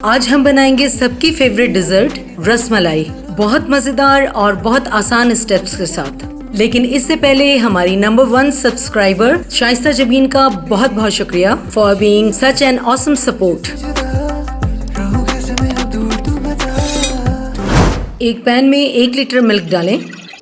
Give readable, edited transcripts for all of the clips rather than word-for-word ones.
आज हम बनाएंगे सबकी फेवरेट डिजर्ट रसमलाई, बहुत मजेदार और बहुत आसान स्टेप्स के साथ। लेकिन इससे पहले हमारी नंबर 1 सब्सक्राइबर शाइस्ता जबीन का बहुत बहुत शुक्रिया for being such an awesome support. एक पैन में 1 लीटर मिल्क डालें,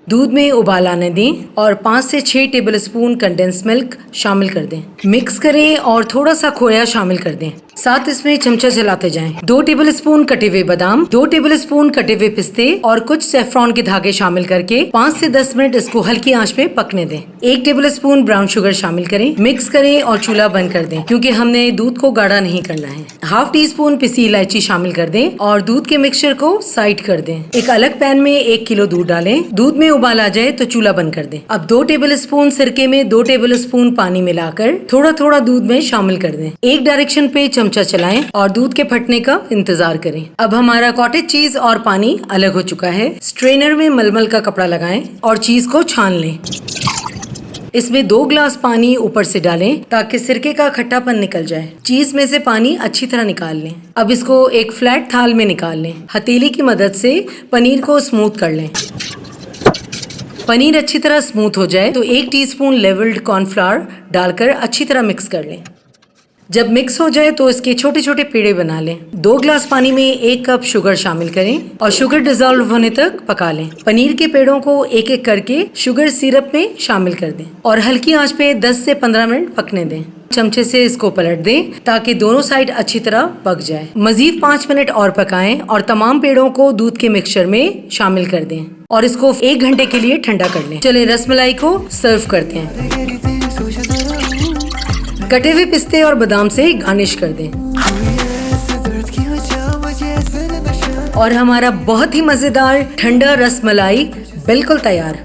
दूध में उबाल आने दें और 5 से 6 टेबलस्पून कंडेंस मिल्क शामिल कर दें। मिक्स करें और थोड़ा सा खोया शामिल कर दें। साथ इसमें चमचा चलाते जाएं। 2 टेबलस्पून कटे हुए बादाम, 2 टेबलस्पून कटे हुए पिस्ते और कुछ सेफ्रॉन के धागे शामिल करके 5 से 10 मिनट इसको हल्की आंच पे पकने दें। 1 टेबलस्पून ब्राउन शुगर शामिल करें, मिक्स करें और चूल्हा बंद कर दें क्योंकि हमने दूध को गाढ़ा नहीं करना है। ½ टीस्पून पिसी इलायची शामिल कर दें और दूध के मिक्सचर को साइड कर दें। एक अलग पैन में 1 किलो दूध डालें। दूध में उबाल आ जाए तो चूल्हा बंद कर दें। अब 2 टेबलस्पून सिरके में 2 टेबलस्पून पानी मिलाकर थोड़ा थोड़ा दूध में शामिल कर दें। एक डायरेक्शन पे चमचा चलाएं और दूध के फटने का इंतजार करें। अब हमारा कॉटेज चीज और पानी अलग हो चुका है। स्ट्रेनर में मलमल का कपड़ा लगाएं और चीज को छान लें। इसमें 2 ग्लास पानी ऊपर से डालें ताकि सिरके का खट्टापन निकल जाए। चीज में से पानी अच्छी तरह निकाल लें। अब इसको एक फ्लैट थाल में निकाल लें। हथेली की मदद से पनीर को स्मूथ कर लें। पनीर अच्छी तरह स्मूथ हो जाए तो 1 टीस्पून लेवल्ड कॉर्नफ्लावर डालकर अच्छी तरह मिक्स कर लें। जब मिक्स हो जाए तो इसके छोटे छोटे पेड़े बना लें। 2 ग्लास पानी में 1 कप शुगर शामिल करें और शुगर डिजॉल्व होने तक पका लें। पनीर के पेड़ों को एक एक करके शुगर सिरप में शामिल कर दें और हल्की आंच पे 10 से 15 मिनट पकने दें। चमचे से इसको पलट दें ताकि दोनों साइड अच्छी तरह पक जाए। मजीद 5 मिनट और पकाएं और तमाम पेड़ों को दूध के मिक्सचर में शामिल कर दें और इसको 1 घंटे के लिए ठंडा कर लें। चलिए रसमलाई को सर्व करते हैं। कटे हुए पिस्ते और बादाम से गार्निश कर दें और हमारा बहुत ही मजेदार ठंडा रसमलाई बिल्कुल तैयार।